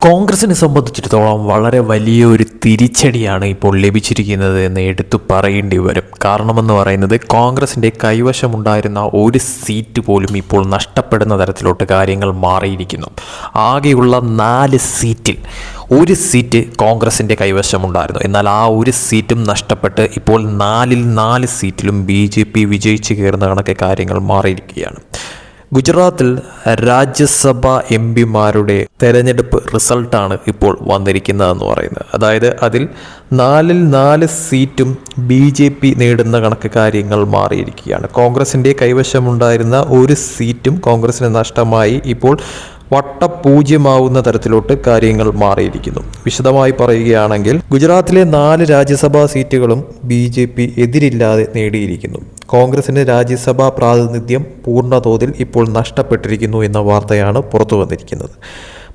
കോൺഗ്രസിനെ സംബന്ധിച്ചിടത്തോളം വളരെ വലിയൊരു തിരിച്ചടിയാണ് ഇപ്പോൾ ലഭിച്ചിരിക്കുന്നത് എന്ന് എടുത്തു പറയേണ്ടി വരും. കാരണമെന്ന് പറയുന്നത് കോൺഗ്രസിൻ്റെ കൈവശമുണ്ടായിരുന്ന ഒരു സീറ്റ് പോലും ഇപ്പോൾ നഷ്ടപ്പെടുന്ന തരത്തിലോട്ട് കാര്യങ്ങൾ മാറിയിരിക്കുന്നു. ആകെയുള്ള 4 സീറ്റിൽ ഒരു സീറ്റ് കോൺഗ്രസിൻ്റെ കൈവശമുണ്ടായിരുന്നു. എന്നാൽ ആ ഒരു സീറ്റും നഷ്ടപ്പെട്ട് ഇപ്പോൾ 4ൽ 4 സീറ്റിലും BJP വിജയിച്ച് കയറുന്ന കണക്കെ കാര്യങ്ങൾ മാറിയിരിക്കുകയാണ്. ഗുജറാത്തിൽ രാജ്യസഭാ MPമാരുടെ തെരഞ്ഞെടുപ്പ് റിസൾട്ടാണ് ഇപ്പോൾ വന്നിരിക്കുന്നതെന്ന് പറയുന്നത്. അതായത് അതിൽ 4ൽ 4 സീറ്റും BJP നേടുന്ന കണക്ക് കാര്യങ്ങൾ മാറിയിരിക്കുകയാണ്. കോൺഗ്രസിൻ്റെ കൈവശമുണ്ടായിരുന്ന ഒരു സീറ്റും കോൺഗ്രസിന് നഷ്ടമായി ഇപ്പോൾ വട്ടപൂജ്യമാവുന്ന തരത്തിലോട്ട് കാര്യങ്ങൾ മാറിയിരിക്കുന്നു. വിശദമായി പറയുകയാണെങ്കിൽ ഗുജറാത്തിലെ 4 രാജ്യസഭാ സീറ്റുകളും BJP എതിരില്ലാതെ നേടിയിരിക്കുന്നു. കോൺഗ്രസിന് രാജ്യസഭാ പ്രാതിനിധ്യം പൂർണ്ണതോതിൽ ഇപ്പോൾ നഷ്ടപ്പെട്ടിരിക്കുന്നു എന്ന വാർത്തയാണ് പുറത്തു വന്നിരിക്കുന്നത്.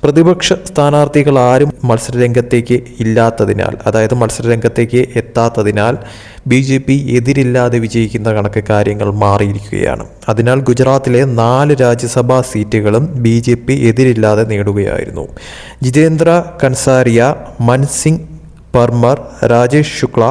പ്രതിപക്ഷ സ്ഥാനാർത്ഥികൾ ആരും മത്സരരംഗത്തേക്ക് ഇല്ലാത്തതിനാൽ, അതായത് മത്സരരംഗത്തേക്ക് എത്താത്തതിനാൽ BJP എതിരില്ലാതെ വിജയിക്കുന്ന കണക്ക് കാര്യങ്ങൾ മാറിയിരിക്കുകയാണ്. അതിനാൽ ഗുജറാത്തിലെ 4 രാജ്യസഭാ സീറ്റുകളും BJP എതിരില്ലാതെ നേടുകയായിരുന്നു. ജിതേന്ദ്ര കൻസാരിയ, മൻസിംഗ് പർമർ, രാജേഷ് ശുക്ല,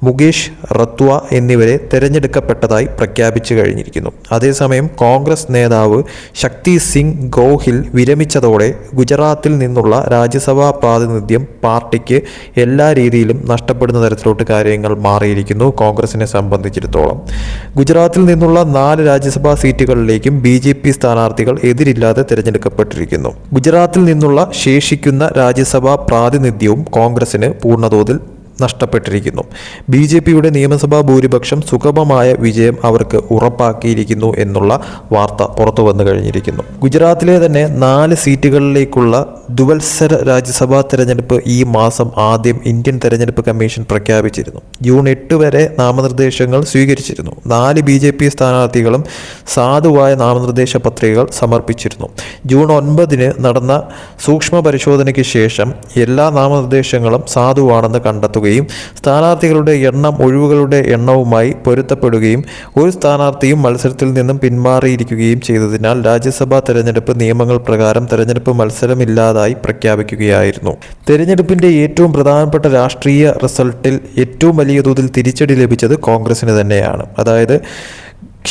മുകേഷ് റത്വ എന്നിവരെ തിരഞ്ഞെടുക്കപ്പെട്ടതായി പ്രഖ്യാപിച്ചു കഴിഞ്ഞിരിക്കുന്നു. അതേസമയം കോൺഗ്രസ് നേതാവ് ശക്തി സിംഗ് ഗോഹിൽ വിരമിച്ചതോടെ ഗുജറാത്തിൽ നിന്നുള്ള രാജ്യസഭാ പ്രാതിനിധ്യം പാർട്ടിക്ക് എല്ലാ രീതിയിലും നഷ്ടപ്പെടുന്ന തരത്തിലോട്ട് കാര്യങ്ങൾ മാറിയിരിക്കുന്നു. കോൺഗ്രസിനെ സംബന്ധിച്ചിടത്തോളം ഗുജറാത്തിൽ നിന്നുള്ള 4 രാജ്യസഭാ സീറ്റുകളിലേക്കും BJP സ്ഥാനാർത്ഥികൾ എതിരില്ലാതെ തിരഞ്ഞെടുക്കപ്പെട്ടിരിക്കുന്നു. ഗുജറാത്തിൽ നിന്നുള്ള ശേഷിക്കുന്ന രാജ്യസഭാ പ്രാതിനിധ്യവും കോൺഗ്രസിന് പൂർണ്ണതോതിൽ നഷ്ടപ്പെട്ടിരിക്കുന്നു. BJPയുടെ നിയമസഭാ ഭൂരിപക്ഷം സുഗമമായ വിജയം അവർക്ക് ഉറപ്പാക്കിയിരിക്കുന്നു എന്നുള്ള വാർത്ത പുറത്തു വന്നു കഴിഞ്ഞിരിക്കുന്നു. ഗുജറാത്തിലെ തന്നെ 4 സീറ്റുകളിലേക്കുള്ള ദ്വിവത്സര രാജ്യസഭാ തെരഞ്ഞെടുപ്പ് ഈ മാസം ആദ്യം ഇന്ത്യൻ തെരഞ്ഞെടുപ്പ് കമ്മീഷൻ പ്രഖ്യാപിച്ചിരുന്നു. ജൂൺ 8 വരെ നാമനിർദ്ദേശങ്ങൾ സ്വീകരിച്ചിരുന്നു. 4 BJP സ്ഥാനാർത്ഥികളും സാധുവായ നാമനിർദ്ദേശ പത്രികകൾ സമർപ്പിച്ചിരുന്നു. ജൂൺ 9 നടന്ന സൂക്ഷ്മ പരിശോധനയ്ക്ക് ശേഷം എല്ലാ നാമനിർദ്ദേശങ്ങളും സാധുവാണെന്ന് കണ്ടെത്തുകയും സ്ഥാനാർത്ഥികളുടെ എണ്ണം ഒഴിവുകളുടെ എണ്ണവുമായി പൊരുത്തപ്പെടുകയും ഒരു സ്ഥാനാർത്ഥിയും മത്സരത്തിൽ നിന്നും പിന്മാറിയിരിക്കുകയും ചെയ്തതിനാൽ രാജ്യസഭാ തെരഞ്ഞെടുപ്പ് നിയമങ്ങൾ പ്രകാരം തെരഞ്ഞെടുപ്പ് മത്സരമില്ലാതായി പ്രഖ്യാപിക്കുകയായിരുന്നു. തെരഞ്ഞെടുപ്പിന്റെ ഏറ്റവും പ്രധാനപ്പെട്ട രാഷ്ട്രീയ റിസൾട്ടിൽ ഏറ്റവും വലിയ തോതിൽ തിരിച്ചടി ലഭിച്ചത് കോൺഗ്രസിന് തന്നെയാണ്. അതായത്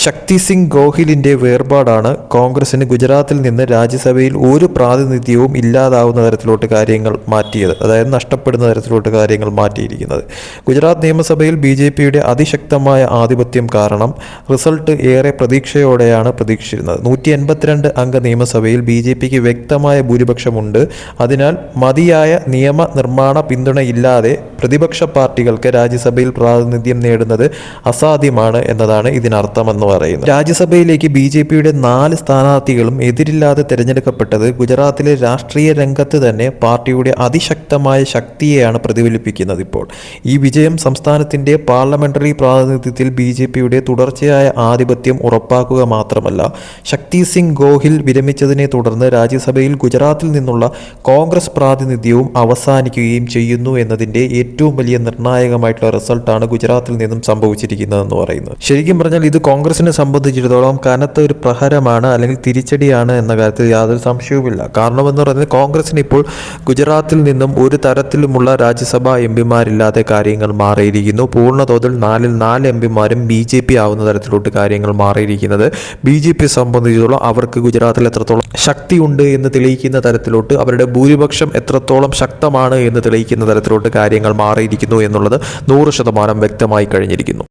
ശക്തി സിംഗ് ഗോഹിലിൻ്റെ വേർപാടാണ് കോൺഗ്രസിന് ഗുജറാത്തിൽ നിന്ന് രാജ്യസഭയിൽ ഒരു പ്രാതിനിധ്യവും ഇല്ലാതാവുന്ന തരത്തിലോട്ട് കാര്യങ്ങൾ മാറ്റിയത്, അതായത് നഷ്ടപ്പെടുന്ന തരത്തിലോട്ട് കാര്യങ്ങൾ മാറ്റിയിരിക്കുന്നത്. ഗുജറാത്ത് നിയമസഭയിൽ BJPയുടെ അതിശക്തമായ ആധിപത്യം കാരണം റിസൾട്ട് ഏറെ പ്രതീക്ഷയോടെയാണ് പ്രതീക്ഷിച്ചിരുന്നത്. 182 അംഗ നിയമസഭയിൽ BJPക്ക് വ്യക്തമായ ഭൂരിപക്ഷമുണ്ട്. അതിനാൽ മതിയായ നിയമനിർമ്മാണ പിന്തുണയില്ലാതെ പ്രതിപക്ഷ പാർട്ടികൾക്ക് രാജ്യസഭയിൽ പ്രാതിനിധ്യം നേടുന്നത് അസാധ്യമാണ് എന്നതാണ് ഇതിനർത്ഥമെന്ന് പറയുന്നത്. രാജ്യസഭയിലേക്ക് BJPയുടെ 4 സ്ഥാനാർത്ഥികളും എതിരില്ലാതെ തിരഞ്ഞെടുക്കപ്പെട്ടത് ഗുജറാത്തിലെ രാഷ്ട്രീയ രംഗത്ത് തന്നെ പാർട്ടിയുടെ അതിശക്തമായ ശക്തിയെയാണ് പ്രതിഫലിപ്പിക്കുന്നത്. ഇപ്പോൾ ഈ വിജയം സംസ്ഥാനത്തിന്റെ പാർലമെന്ററി പ്രാതിനിധ്യത്തിൽ BJPയുടെ തുടർച്ചയായ ആധിപത്യം ഉറപ്പാക്കുക മാത്രമല്ല, ശക്തി സിംഗ് ഗോഹിൽ വിരമിച്ചതിനെ തുടർന്ന് രാജ്യസഭയിൽ ഗുജറാത്തിൽ നിന്നുള്ള കോൺഗ്രസ് പ്രാതിനിധ്യവും അവസാനിക്കുകയും ചെയ്യുന്നു എന്നതിന്റെ ഏറ്റവും വലിയ നിർണായകമായിട്ടുള്ള റിസൾട്ടാണ് ഗുജറാത്തിൽ നിന്നും സംഭവിച്ചിരിക്കുന്നതെന്ന് പറയുന്നത്. ശരിക്കും പറഞ്ഞാൽ ഇത് കോൺഗ്രസിനെ സംബന്ധിച്ചിടത്തോളം കനത്ത ഒരു പ്രഹരമാണ്, അല്ലെങ്കിൽ തിരിച്ചടിയാണ് എന്ന കാര്യത്തിൽ യാതൊരു സംശയവുമില്ല. കാരണമെന്ന് പറയുന്നത് കോൺഗ്രസിന് ഇപ്പോൾ ഗുജറാത്തിൽ നിന്നും ഒരു തരത്തിലുമുള്ള രാജ്യസഭാ MPമാരില്ലാതെ കാര്യങ്ങൾ മാറിയിരിക്കുന്നു. പൂർണ്ണതോതിൽ 4ൽ 4 MPമാരും BJP ആവുന്ന തരത്തിലോട്ട് കാര്യങ്ങൾ മാറിയിരിക്കുന്നത് BJP സംബന്ധിച്ചിടത്തോളം അവർക്ക് ഗുജറാത്തിൽ എത്രത്തോളം ശക്തിയുണ്ട് എന്ന് തെളിയിക്കുന്ന തരത്തിലോട്ട്, അവരുടെ ഭൂരിപക്ഷം എത്രത്തോളം ശക്തമാണ് എന്ന് തെളിയിക്കുന്ന തരത്തിലോട്ട് കാര്യങ്ങൾ മാറിയിരിക്കുന്നു എന്നുള്ളത് 100% വ്യക്തമായി കഴിഞ്ഞിരിക്കുന്നു.